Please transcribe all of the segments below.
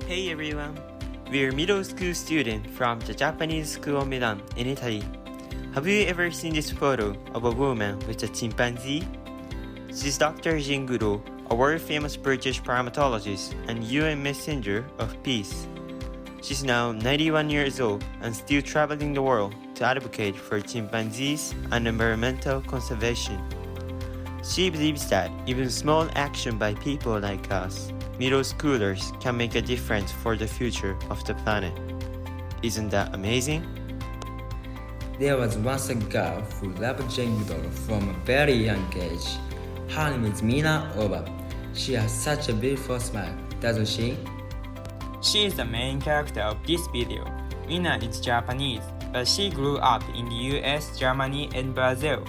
Hey everyone, we're middle school students from the Japanese School of Milan in Italy. Have you ever seen this photo of a woman with a chimpanzee? She's Dr. Jane Goodall, a world-famous British primatologist and UN Messenger of Peace. She's now 91 years old and still traveling the world to advocate for chimpanzees and environmental conservation. She believes that even small action by people like us, middle schoolers, can make a difference for the future of the planet. Isn't that amazing? There was once a girl who loved Jane Goodall from a very young age. Her name is Mina Oba. She has such a beautiful smile, doesn't she? She is the main character of this video. Mina is Japanese, but she grew up in the US, Germany, and Brazil.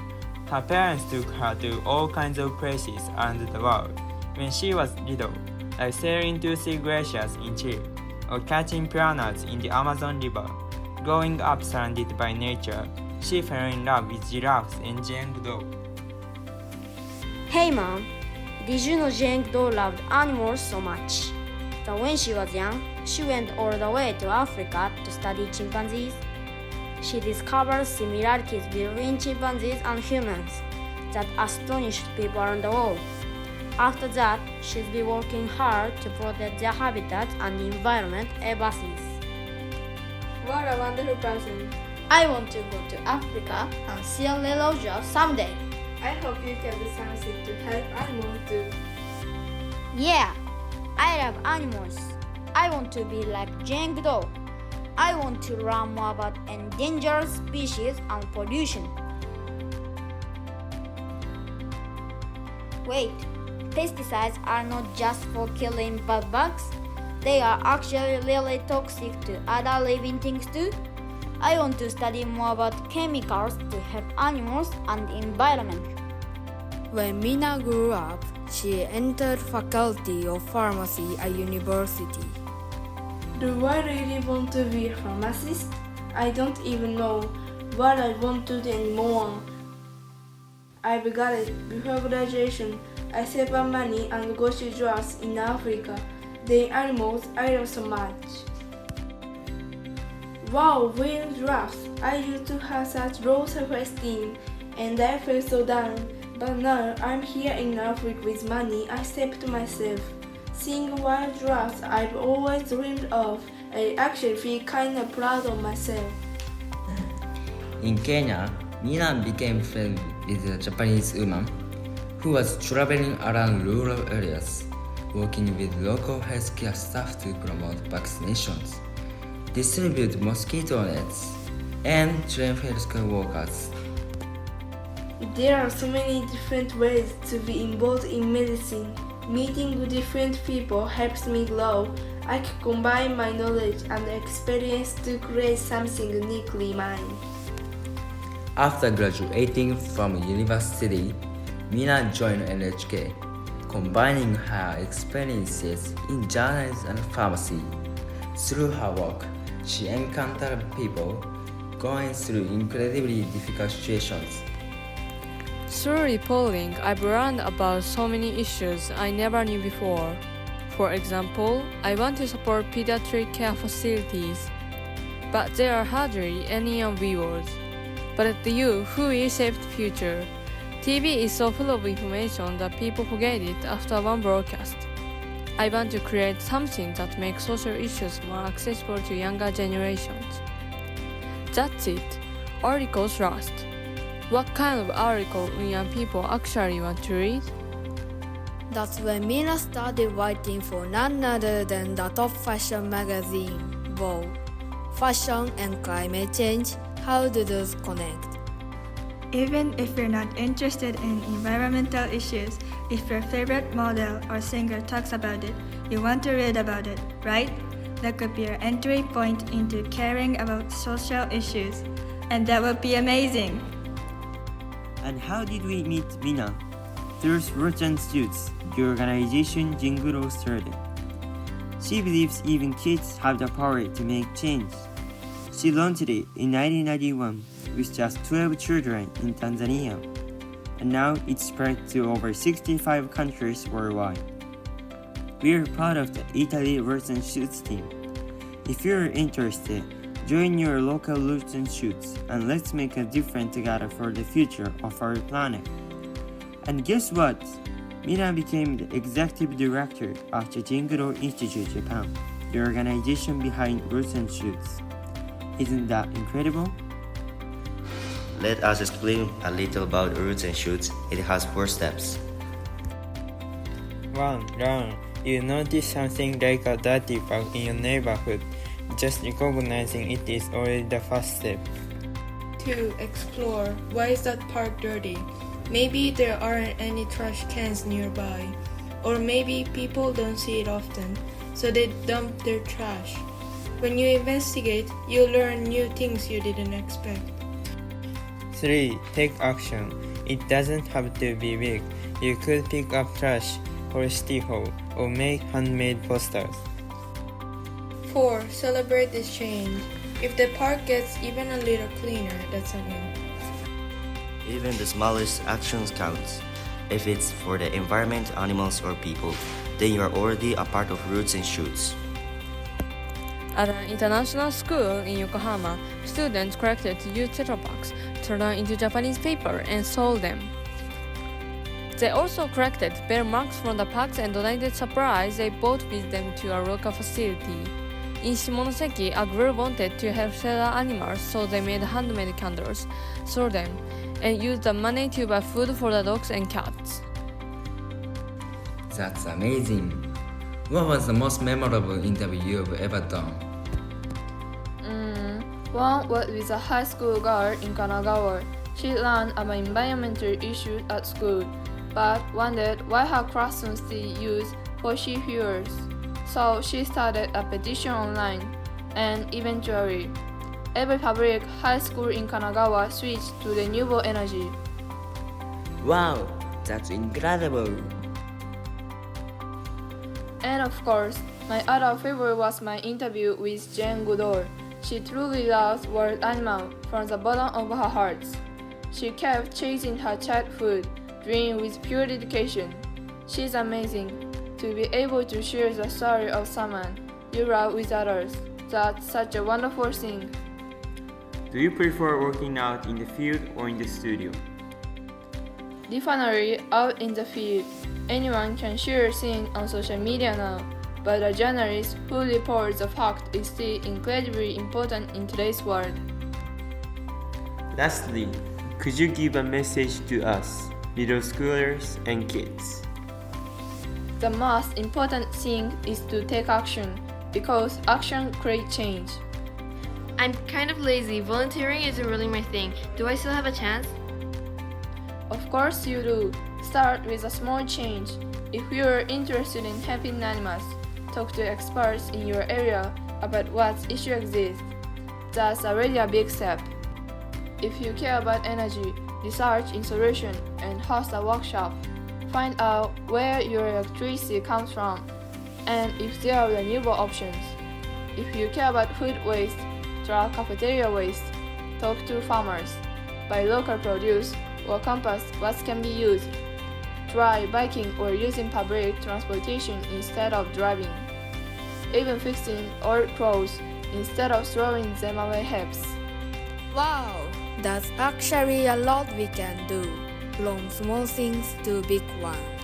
Her parents took her to all kinds of places around the world when she was little, like sailing to sea glaciers in Chile, or catching piranhas in the Amazon River. Growing up surrounded by nature, she fell in love with giraffes and Jane Goodall. Hey mom, did you know Jane Goodall loved animals so much that when she was young, she went all the way to Africa to study chimpanzees? She discovered similarities between chimpanzees and humans that astonished people around the world. After that, she's been working hard to protect their habitat and the environment ever since. What a wonderful person. I want to go to Africa and see a little giraffe someday. I hope you can do something to help animals too. Yeah, I love animals. I want to be like Jane Goodall. I want to learn more about endangered species and pollution. Wait, pesticides are not just for killing bad bugs. They are actually really toxic to other living things too. I want to study more about chemicals to help animals and the environment. When Mina grew up, she entered Faculty of Pharmacy at university. Do I really want to be a pharmacist? I don't even know what I want to do anymore. I got it. Before graduation, I save up money and go to giraffes in Africa. The animals I love so much. Wow, real giraffes! I used to have such low self-esteem and I felt so down. But now I'm here in Africa with money I saved to myself. Seeing wild giraffes I've always dreamed of, I actually feel kind of proud of myself. In Kenya, Mina became friends with a Japanese woman who was traveling around rural areas, working with local healthcare staff to promote vaccinations, distribute mosquito nets, and train healthcare workers. There are so many different ways to be involved in medicine. Meeting with different people helps me grow. I can combine my knowledge and experience to create something uniquely mine. After graduating from university, Mina joined NHK, combining her experiences in journalism and pharmacy. Through her work, she encountered people going through incredibly difficult situations. Through reporting, I've learned about so many issues I never knew before. For example, I want to support pediatric care facilities, but there are hardly any young viewers. But at the youth who will shape the future, TV is so full of information that people forget it after one broadcast. I want to create something that makes social issues more accessible to younger generations. That's it. Articles last. What kind of article will young people actually want to read? That's when Mina started writing for none other than the top fashion magazine, Vogue. Fashion and climate change, how do those connect? Even if you're not interested in environmental issues, if your favorite model or singer talks about it, you want to read about it, right? That could be your entry point into caring about social issues. And that would be amazing! And how did we meet Mina? Through Roots and Shoots, the organization Jane Goodall started. She believes even kids have the power to make change. She launched it in 1991 with just 12 children in Tanzania, and now it's spread to over 65 countries worldwide. We are part of the Italy Roots and Shoots team. If you're interested, join your local Roots and Shoots and let's make a difference together for the future of our planet. And guess what? Mina became the executive director of the Jane Goodall Institute Japan, the organization behind Roots and Shoots. Isn't that incredible? Let us explain a little about Roots and Shoots. It has 4 steps. 1. Learn. You notice something like a dirty bag in your neighborhood. Just recognizing it is already the first step. 2. Explore. Why is that park dirty? Maybe there aren't any trash cans nearby. Or maybe people don't see it often, so they dump their trash. When you investigate, you'll learn new things you didn't expect. 3. Take action. It doesn't have to be big. You could pick up trash or stiho or make handmade posters. 4. Celebrate this change. If the park gets even a little cleaner, that's a win. Even the smallest actions count. If it's for the environment, animals, or people, then you are already a part of Roots and Shoots. At an international school in Yokohama, students collected used Tetra Paks, turned them into Japanese paper, and sold them. They also collected bear marks from the packs and donated supplies they bought with them to a local facility. In Shimonoseki, a group wanted to help sell animals, so they made handmade candles, sold them, and used the money to buy food for the dogs and cats. That's amazing. What was the most memorable interview you've ever done? One was with a high school girl in Kanagawa. She learned about environmental issues at school, but wondered why her classrooms still use fossil fuels. So she started a petition online, and eventually, every public high school in Kanagawa switched to renewable energy. Wow, that's incredible. And of course, my other favorite was my interview with Jane Goodall. She truly loves wild animals from the bottom of her heart. She kept chasing her childhood dream with pure dedication. She's amazing. To be able to share the story of someone you love with others, that's such a wonderful thing. Do you prefer working out in the field or in the studio? Definitely out in the field. Anyone can share things on social media now, but a journalist who reports the fact is still incredibly important in today's world. Lastly, could you give a message to us, middle schoolers and kids? The most important thing is to take action, because action creates change. I'm kind of lazy. Volunteering isn't really my thing. Do I still have a chance? Of course you do. Start with a small change. If you're interested in helping animals, talk to experts in your area about what issue exists. That's already a big step. If you care about energy, research in solution and host a workshop. Find out where your electricity comes from and if there are renewable options. If you care about food waste, track cafeteria waste. Talk to farmers. Buy local produce or compost what can be used. Try biking or using public transportation instead of driving. Even fixing old clothes instead of throwing them away helps. Wow, that's actually a lot we can do, from small things to big ones.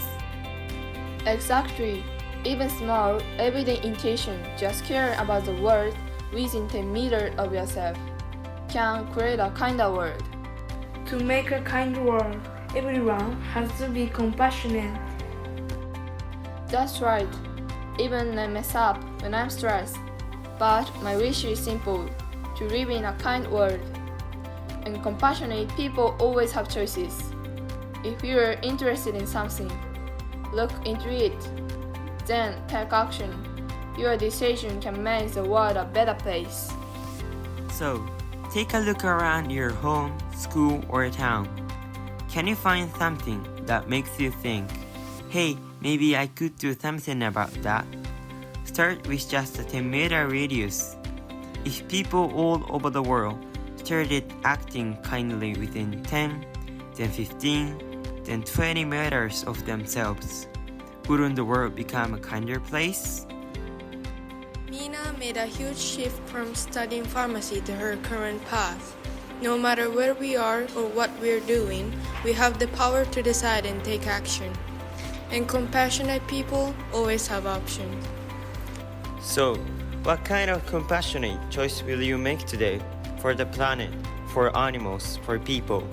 Exactly. Even small, everyday intention, just caring about the world within 10 meters of yourself, can create a kinder world. To make a kind world, everyone has to be compassionate. That's right. Even I mess up when I'm stressed. But my wish is simple, to live in a kind world. And compassionate people always have choices. If you're interested in something, look into it. Then take action. Your decision can make the world a better place. So, take a look around your home, school, or town. Can you find something that makes you think, hey, maybe I could do something about that? Start with just a 10-meter radius. If people all over the world started acting kindly within 10, then 15, then 20 meters of themselves, wouldn't the world become a kinder place? Mina made a huge shift from studying pharmacy to her current path. No matter where we are or what we're doing, we have the power to decide and take action. And compassionate people always have options. So, what kind of compassionate choice will you make today for the planet, for animals, for people?